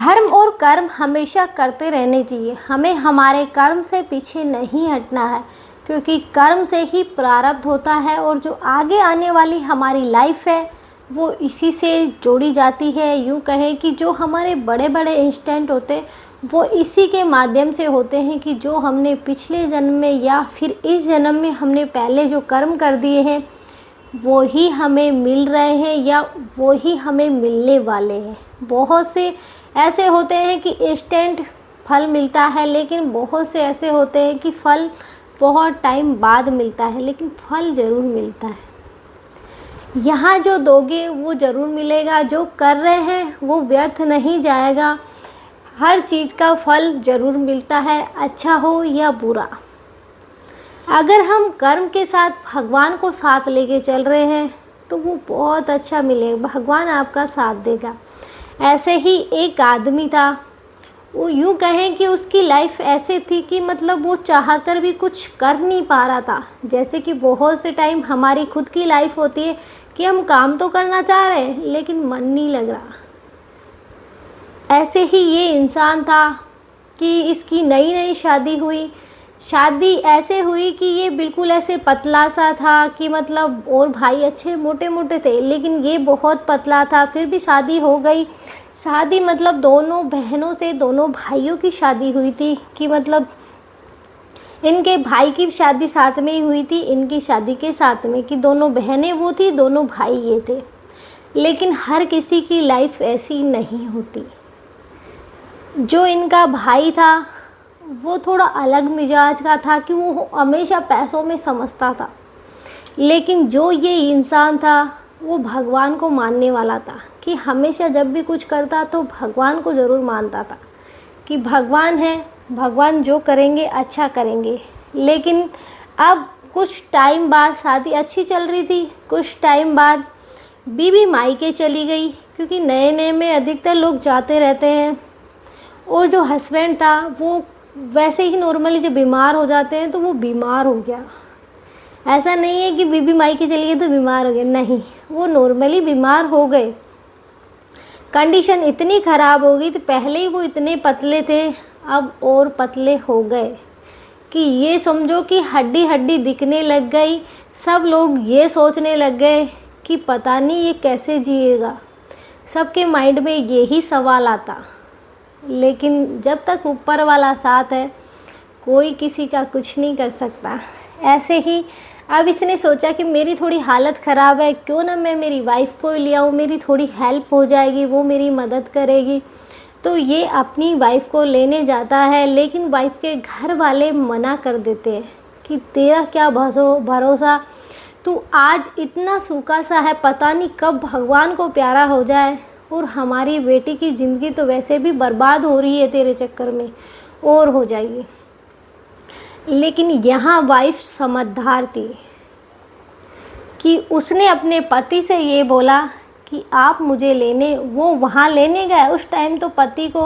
धर्म और कर्म हमेशा करते रहने चाहिए। हमें हमारे कर्म से पीछे नहीं हटना है, क्योंकि कर्म से ही प्रारब्ध होता है और जो आगे आने वाली हमारी लाइफ है वो इसी से जोड़ी जाती है। यूँ कहें कि जो हमारे बड़े बड़े इंस्टेंट होते हैं वो इसी के माध्यम से होते हैं कि जो हमने पिछले जन्म में या फिर इस जन्म में हमने पहले जो कर्म कर दिए हैं वो ही हमें मिल रहे हैं या वो ही हमें मिलने वाले हैं। बहुत से ऐसे होते हैं कि इंस्टेंट फल मिलता है, लेकिन बहुत से ऐसे होते हैं कि फल बहुत टाइम बाद मिलता है, लेकिन फल ज़रूर मिलता है। यहाँ जो दोगे वो ज़रूर मिलेगा, जो कर रहे हैं वो व्यर्थ नहीं जाएगा। हर चीज़ का फल ज़रूर मिलता है, अच्छा हो या बुरा। अगर हम कर्म के साथ भगवान को साथ लेके चल रहे हैं तो वो बहुत अच्छा मिलेगा, भगवान आपका साथ देगा। ऐसे ही एक आदमी था, वो यूँ कहें कि उसकी लाइफ ऐसे थी कि मतलब वो चाहकर भी कुछ कर नहीं पा रहा था। जैसे कि बहुत से टाइम हमारी खुद की लाइफ होती है कि हम काम तो करना चाह रहे हैं लेकिन मन नहीं लग रहा। ऐसे ही ये इंसान था कि इसकी नई नई शादी हुई। शादी ऐसे हुई कि ये बिल्कुल ऐसे पतला सा था कि मतलब, और भाई अच्छे मोटे मोटे थे लेकिन ये बहुत पतला था। फिर भी शादी हो गई। शादी मतलब दोनों बहनों से, दोनों भाइयों की शादी हुई थी कि मतलब इनके भाई की शादी साथ में ही हुई थी, इनकी शादी के साथ में, कि दोनों बहनें वो थी, दोनों भाई ये थे। लेकिन हर किसी की लाइफ ऐसी नहीं होती। जो इनका भाई था वो थोड़ा अलग मिजाज का था कि वो हमेशा पैसों में समझता था। लेकिन जो ये इंसान था वो भगवान को मानने वाला था, कि हमेशा जब भी कुछ करता तो भगवान को ज़रूर मानता था कि भगवान है, भगवान जो करेंगे अच्छा करेंगे। लेकिन अब कुछ टाइम बाद, शादी अच्छी चल रही थी, कुछ टाइम बाद बीवी मायके चली गई, क्योंकि नए नए में अधिकतर लोग जाते रहते हैं। और जो हस्बैंड था वो वैसे ही नॉर्मली जब बीमार हो जाते हैं तो वो बीमार हो गया। ऐसा नहीं है कि बीबी मायके चली गई तो बीमार हो गए, नहीं, वो नॉर्मली बीमार हो गए। कंडीशन इतनी ख़राब हो गई, तो पहले ही वो इतने पतले थे, अब और पतले हो गए कि ये समझो कि हड्डी हड्डी दिखने लग गई। सब लोग ये सोचने लग गए कि पता नहीं ये कैसे जिएगा। सबके माइंड में यही सवाल आता। लेकिन जब तक ऊपर वाला साथ है कोई किसी का कुछ नहीं कर सकता। ऐसे ही अब इसने सोचा कि मेरी थोड़ी हालत ख़राब है, क्यों ना मैं मेरी वाइफ को ले आऊँ, मेरी थोड़ी हेल्प हो जाएगी, वो मेरी मदद करेगी। तो ये अपनी वाइफ को लेने जाता है, लेकिन वाइफ के घर वाले मना कर देते हैं कि तेरा क्या भरोसा, तू आज इतना सूखा सा है, पता नहीं कब भगवान को प्यारा हो जाए, और हमारी बेटी की ज़िंदगी तो वैसे भी बर्बाद हो रही है तेरे चक्कर में, और हो जाएगी। लेकिन यहाँ वाइफ समझदार थी कि उसने अपने पति से ये बोला कि आप मुझे लेने, वो वहाँ लेने गए। उस टाइम तो पति को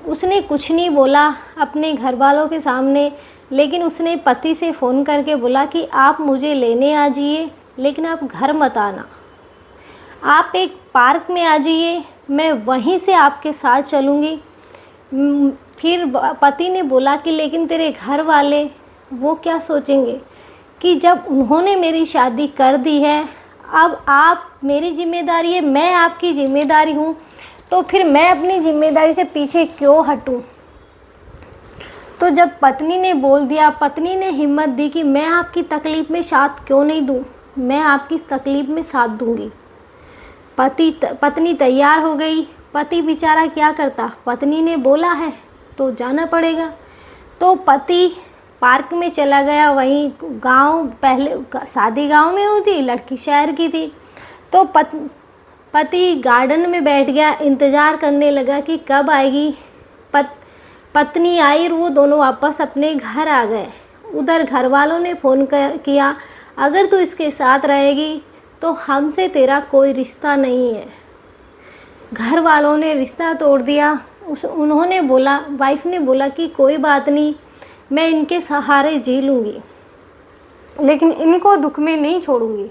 उसने कुछ नहीं बोला अपने घर वालों के सामने, लेकिन उसने पति से फ़ोन करके बोला कि आप मुझे लेने आ जाइए, लेकिन आप घर मत आना, आप एक पार्क में आ जाइए, मैं वहीं से आपके साथ चलूँगी। फिर पति ने बोला कि लेकिन तेरे घर वाले वो क्या सोचेंगे कि जब उन्होंने मेरी शादी कर दी है, अब आप मेरी जिम्मेदारी है, मैं आपकी जिम्मेदारी हूँ, तो फिर मैं अपनी जिम्मेदारी से पीछे क्यों हटूँ। तो जब पत्नी ने बोल दिया, पत्नी ने हिम्मत दी कि मैं आपकी तकलीफ़ में साथ क्यों नहीं दूँ, मैं आपकी तकलीफ़ में साथ दूँगी। पत्नी तैयार हो गई। पति बेचारा क्या करता, पत्नी ने बोला है तो जाना पड़ेगा। तो पति पार्क में चला गया। वहीं गांव, पहले शादी गांव में हुई थी, लड़की शहर की थी। तो पति गार्डन में बैठ गया, इंतज़ार करने लगा कि कब आएगी। पत्नी आई और वो दोनों वापस अपने घर आ गए। उधर घर वालों ने फ़ोन किया, अगर तू इसके साथ रहेगी तो हमसे तेरा कोई रिश्ता नहीं है। घर वालों ने रिश्ता तोड़ दिया। उन्होंने बोला, वाइफ ने बोला कि कोई बात नहीं, मैं इनके सहारे जी लूँगी, लेकिन इनको दुख में नहीं छोड़ूंगी।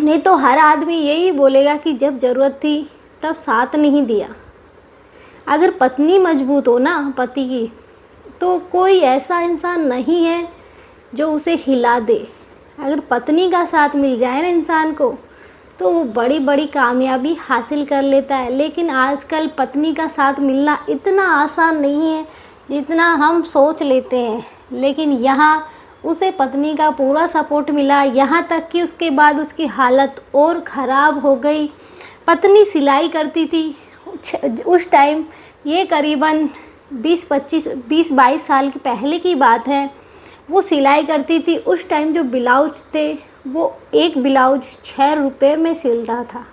नहीं तो हर आदमी यही बोलेगा कि जब ज़रूरत थी तब साथ नहीं दिया। अगर पत्नी मजबूत हो ना पति की, तो कोई ऐसा इंसान नहीं है जो उसे हिला दे। अगर पत्नी का साथ मिल जाए ना इंसान को, तो वो बड़ी बड़ी कामयाबी हासिल कर लेता है। लेकिन आजकल पत्नी का साथ मिलना इतना आसान नहीं है जितना हम सोच लेते हैं। लेकिन यहाँ उसे पत्नी का पूरा सपोर्ट मिला, यहाँ तक कि उसके बाद उसकी हालत और ख़राब हो गई। पत्नी सिलाई करती थी उस टाइम, ये करीबन 20-22 साल की पहले की बात है। वो सिलाई करती थी उस टाइम, जो ब्लाउज थे वो एक ब्लाउज 6 रुपये में सिलता था।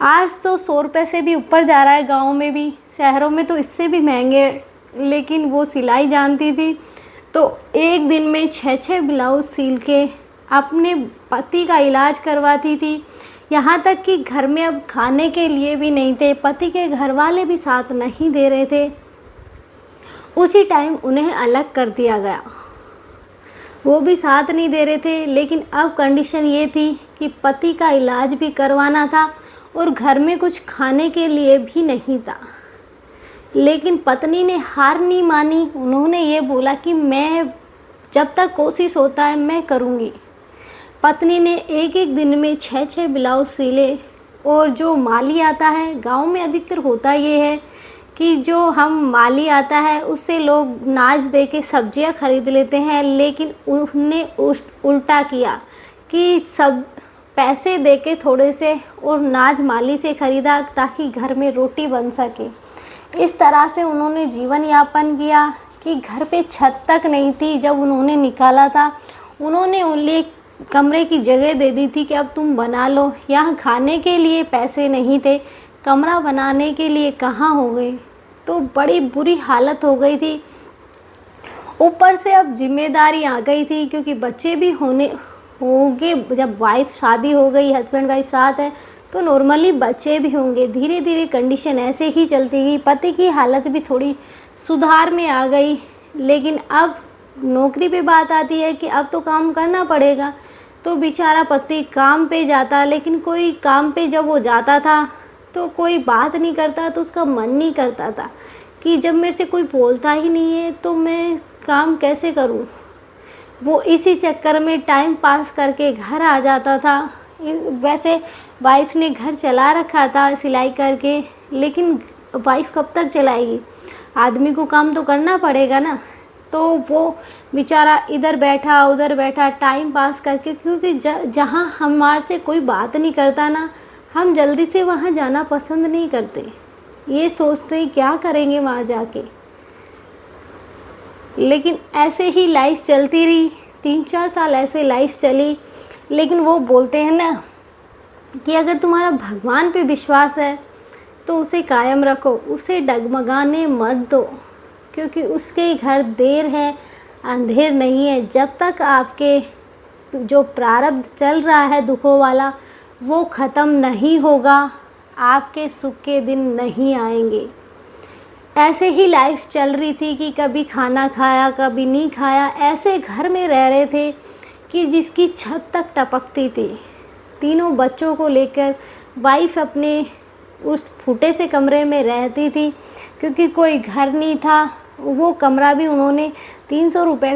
आज तो 100 रुपये से भी ऊपर जा रहा है, गाँव में भी, शहरों में तो इससे भी महंगे। लेकिन वो सिलाई जानती थी, तो एक दिन में 6-6 ब्लाउज सिल के अपने पति का इलाज करवाती थी। यहाँ तक कि घर में अब खाने के लिए भी नहीं थे, पति के घर वाले भी साथ नहीं दे रहे थे। उसी टाइम उन्हें अलग कर दिया गया, वो भी साथ नहीं दे रहे थे। लेकिन अब कंडीशन ये थी कि पति का इलाज भी करवाना था और घर में कुछ खाने के लिए भी नहीं था। लेकिन पत्नी ने हार नहीं मानी। उन्होंने ये बोला कि मैं जब तक कोशिश होता है मैं करूँगी। पत्नी ने एक एक दिन में 6-6 ब्लाउज सिले। और जो माली आता है, गांव में अधिकतर होता ये है कि जो हम माली आता है उससे लोग नाज दे के सब्जियाँ खरीद लेते हैं। लेकिन उन्होंने उल्टा किया कि सब पैसे दे के थोड़े से और नाज माली से ख़रीदा ताकि घर में रोटी बन सके। इस तरह से उन्होंने जीवन यापन किया कि घर पे छत तक नहीं थी। जब उन्होंने निकाला था, उन्होंने उन्हें कमरे की जगह दे दी थी कि अब तुम बना लो। यहाँ खाने के लिए पैसे नहीं थे, कमरा बनाने के लिए कहाँ हो गए। तो बड़ी बुरी हालत हो गई थी। ऊपर से अब जिम्मेदारी आ गई थी, क्योंकि बच्चे भी होंगे। जब वाइफ शादी हो गई, हस्बैंड वाइफ साथ है, तो नॉर्मली बच्चे भी होंगे। धीरे धीरे कंडीशन ऐसे ही चलती गई। पति की हालत भी थोड़ी सुधार में आ गई। लेकिन अब नौकरी पे बात आती है कि अब तो काम करना पड़ेगा। तो बेचारा पति काम पे जाता, लेकिन कोई काम पे जब वो जाता था तो कोई बात नहीं करता, तो उसका मन नहीं करता था कि जब मेरे से कोई बोलता ही नहीं है तो मैं काम कैसे करूं। वो इसी चक्कर में टाइम पास करके घर आ जाता था। वैसे वाइफ ने घर चला रखा था सिलाई करके, लेकिन वाइफ कब तक चलाएगी, आदमी को काम तो करना पड़ेगा ना। तो वो बेचारा इधर बैठा उधर बैठा टाइम पास करके, क्योंकि जहाँ हमारे से कोई बात नहीं करता ना, हम जल्दी से वहाँ जाना पसंद नहीं करते। ये सोचते हैं क्या करेंगे वहाँ जाके। लेकिन ऐसे ही लाइफ चलती रही, 3-4 साल ऐसे लाइफ चली। लेकिन वो बोलते हैं ना कि अगर तुम्हारा भगवान पे विश्वास है तो उसे कायम रखो, उसे डगमगाने मत दो, क्योंकि उसके घर देर है अंधेर नहीं है। जब तक आपके जो प्रारब्ध चल रहा है दुखों वाला वो ख़त्म नहीं होगा, आपके सुख के दिन नहीं आएंगे। ऐसे ही लाइफ चल रही थी कि कभी खाना खाया कभी नहीं खाया। ऐसे घर में रह रहे थे कि जिसकी छत तक टपकती थी। तीनों बच्चों को लेकर वाइफ अपने उस फूटे से कमरे में रहती थी, क्योंकि कोई घर नहीं था। वो कमरा भी उन्होंने 300 रुपये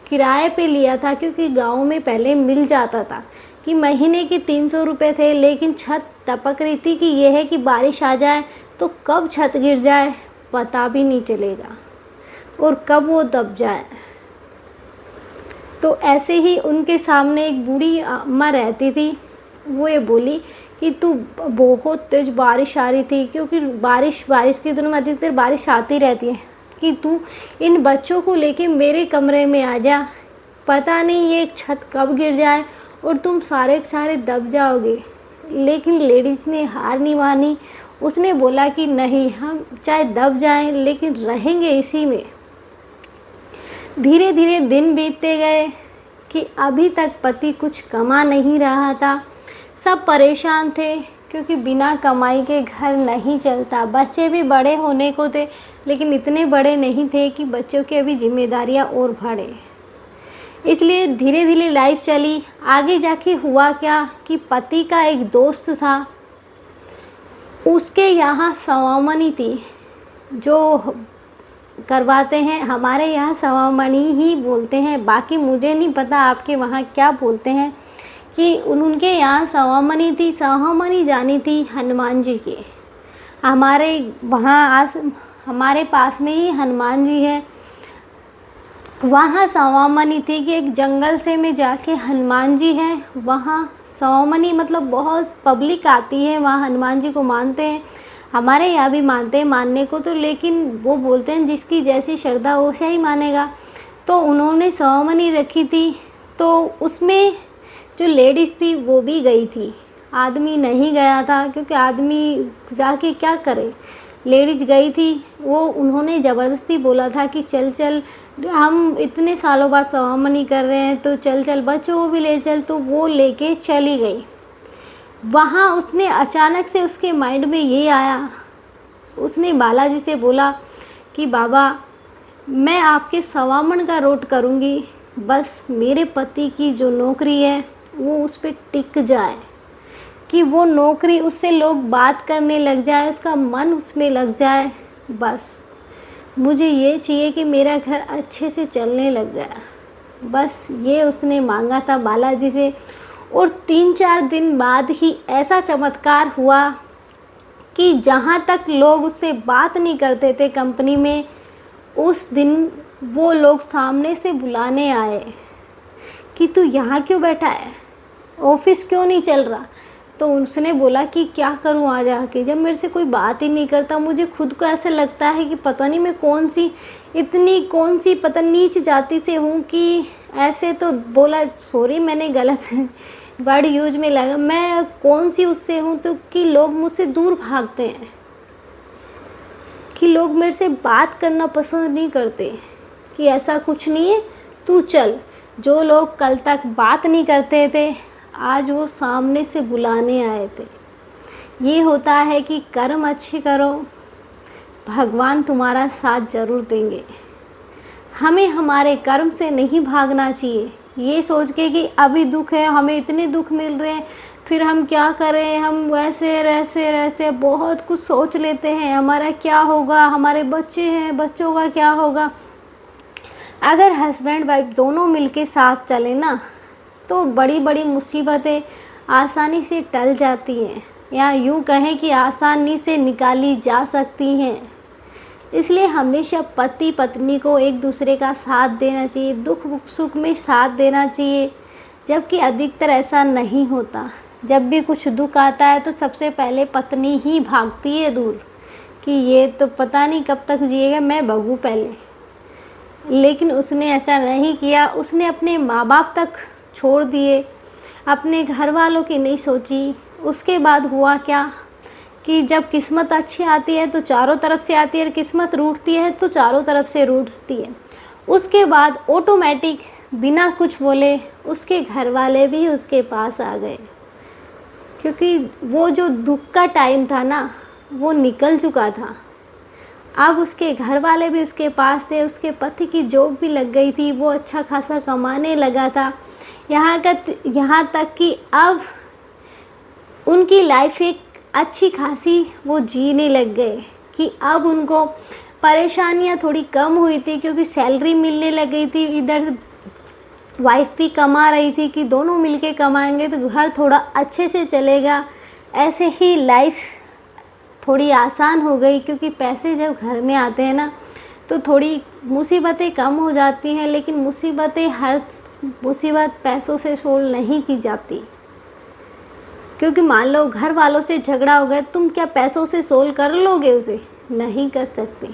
किराए पे लिया था, क्योंकि गांव में पहले मिल जाता था कि महीने के 300 रुपये थे। लेकिन छत टपक रही थी कि यह है कि बारिश आ जाए तो कब छत गिर जाए पता भी नहीं चलेगा और कब वो दब जाए। तो ऐसे ही उनके सामने एक बूढ़ी अम्मा रहती थी। वो ये बोली कि तू बहुत तेज़ बारिश आ रही थी, क्योंकि बारिश के दिनों में अधिकतर बारिश आती रहती है, कि तू इन बच्चों को लेके मेरे कमरे में आ जा, पता नहीं ये छत कब गिर जाए और तुम सारे के सारे दब जाओगे। लेकिन लेडीज़ ने हार नहीं मानी। उसने बोला कि नहीं, हम चाहे दब जाएं लेकिन रहेंगे इसी में। धीरे धीरे दिन बीतते गए कि अभी तक पति कुछ कमा नहीं रहा था। सब परेशान थे, क्योंकि बिना कमाई के घर नहीं चलता। बच्चे भी बड़े होने को थे, लेकिन इतने बड़े नहीं थे कि बच्चों की अभी जिम्मेदारियां और बढ़े। इसलिए धीरे धीरे लाइफ चली। आगे जाके हुआ क्या कि पति का एक दोस्त था, उसके यहाँ सवामनी थी, जो करवाते हैं, हमारे यहाँ सवामणी ही बोलते हैं, बाकी मुझे नहीं पता आपके वहाँ क्या बोलते हैं। कि उनके यहाँ सवामणी थी, सवामणी जानी थी हनुमान जी के। हमारे वहाँ हमारे पास में ही हनुमान जी है, वहाँ सवामणी थी कि एक जंगल से में जाके हनुमान जी हैं, वहाँ सवामणी मतलब बहुत पब्लिक आती है वहाँ, हनुमान जी को मानते हैं। हमारे यहाँ भी मानते हैं मानने को तो, लेकिन वो बोलते हैं जिसकी जैसी श्रद्धा वो सही मानेगा। तो उन्होंने सवामणी रखी थी, तो उसमें जो लेडीज़ थी वो भी गई थी, आदमी नहीं गया था, क्योंकि आदमी जाके क्या करे। लेडीज गई थी, वो उन्होंने ज़बरदस्ती बोला था कि चल चल, हम इतने सालों बाद सवामणी कर रहे हैं तो चल चल, बच्चों को भी ले चल। तो वो लेके चली गई। वहाँ उसने अचानक से उसके माइंड में ये आया, उसने बालाजी से बोला कि बाबा मैं आपके सवामण का रोट करूँगी, बस मेरे पति की जो नौकरी है वो उस पर टिक जाए, कि वो नौकरी उससे लोग बात करने लग जाए, उसका मन उसमें लग जाए। बस मुझे ये चाहिए कि मेरा घर अच्छे से चलने लग जाए, बस ये उसने मांगा था बालाजी से। और 3-4 दिन बाद ही ऐसा चमत्कार हुआ कि जहाँ तक लोग उससे बात नहीं करते थे कंपनी में, उस दिन वो लोग सामने से बुलाने आए कि तू यहाँ क्यों बैठा है, ऑफिस क्यों नहीं चल रहा। तो उसने बोला कि क्या करूँ आज आके, जब मेरे से कोई बात ही नहीं करता, मुझे खुद को ऐसे लगता है कि पता नहीं मैं कौन सी पता नीच जाति से हूँ कि ऐसे तो बोला, सॉरी मैंने गलत वर्ड यूज में लगा, मैं कौन सी उससे हूँ तो कि लोग मुझसे दूर भागते हैं, कि लोग मेरे से बात करना पसंद नहीं करते, कि ऐसा कुछ नहीं है तू चल। जो लोग कल तक बात नहीं करते थे आज वो सामने से बुलाने आए थे। ये होता है कि कर्म अच्छे करो, भगवान तुम्हारा साथ ज़रूर देंगे। हमें हमारे कर्म से नहीं भागना चाहिए, ये सोच के कि अभी दुख है, हमें इतने दुख मिल रहे हैं, फिर हम क्या करें, हम वैसे बहुत कुछ सोच लेते हैं, हमारा क्या होगा, हमारे बच्चे हैं, बच्चों का क्या होगा। अगर हस्बैंड वाइफ दोनों मिलके साथ चले ना तो बड़ी बड़ी मुसीबतें आसानी से टल जाती हैं, या यूँ कहें कि आसानी से निकाली जा सकती हैं। इसलिए हमेशा पति पत्नी को एक दूसरे का साथ देना चाहिए, दुख सुख में साथ देना चाहिए, जबकि अधिकतर ऐसा नहीं होता। जब भी कुछ दुख आता है तो सबसे पहले पत्नी ही भागती है दूर, कि ये तो पता नहीं कब तक जिएगा, मैं भगूँ पहले। लेकिन उसने ऐसा नहीं किया, उसने अपने माँ बाप तक छोड़ दिए, अपने घर वालों की नहीं सोची। उसके बाद हुआ क्या कि जब किस्मत अच्छी आती है तो चारों तरफ से आती है, और किस्मत रूठती है तो चारों तरफ से रूठती है। उसके बाद ऑटोमेटिक बिना कुछ बोले उसके घर वाले भी उसके पास आ गए, क्योंकि वो जो दुख का टाइम था ना वो निकल चुका था। अब उसके घर वाले भी उसके पास थे, उसके पति की जॉब भी लग गई थी, वो अच्छा खासा कमाने लगा था। यहाँ तक कि अब उनकी लाइफ एक अच्छी खासी वो जीने लग गए, कि अब उनको परेशानियाँ थोड़ी कम हुई थी, क्योंकि सैलरी मिलने लग गई थी, इधर वाइफ भी कमा रही थी, कि दोनों मिलके कमाएंगे तो घर थोड़ा अच्छे से चलेगा। ऐसे ही लाइफ थोड़ी आसान हो गई, क्योंकि पैसे जब घर में आते हैं ना तो थोड़ी मुसीबतें कम हो जाती हैं। लेकिन हर मुसीबत पैसों से सोल्व नहीं की जाती, क्योंकि मान लो घर वालों से झगड़ा हो गया, तुम क्या पैसों से सोल्व कर लोगे उसे? नहीं कर सकते।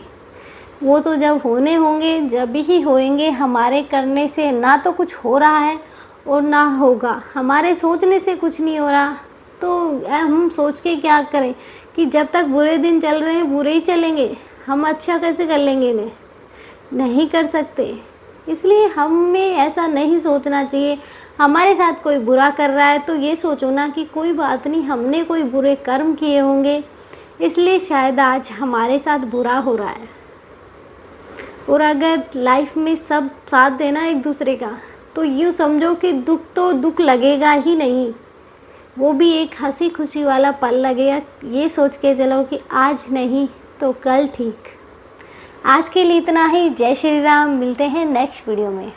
वो तो जब होने होंगे जब ही होएंगे। हमारे करने से ना तो कुछ हो रहा है और ना होगा, हमारे सोचने से कुछ नहीं हो रहा, तो हम सोच के क्या करें कि जब तक बुरे दिन चल रहे हैं बुरे ही चलेंगे, हम अच्छा कैसे कर लेंगे इन्हें? नहीं कर सकते। इसलिए हमें ऐसा नहीं सोचना चाहिए। हमारे साथ कोई बुरा कर रहा है तो ये सोचो ना कि कोई बात नहीं, हमने कोई बुरे कर्म किए होंगे, इसलिए शायद आज हमारे साथ बुरा हो रहा है। और अगर लाइफ में सब साथ देना एक दूसरे का, तो यूँ समझो कि दुख तो दुख लगेगा ही नहीं, वो भी एक हंसी खुशी वाला पल लगेगा, ये सोच के चलो कि आज नहीं तो कल ठीक। आज के लिए इतना ही। जय श्री राम। मिलते हैं नेक्स्ट वीडियो में।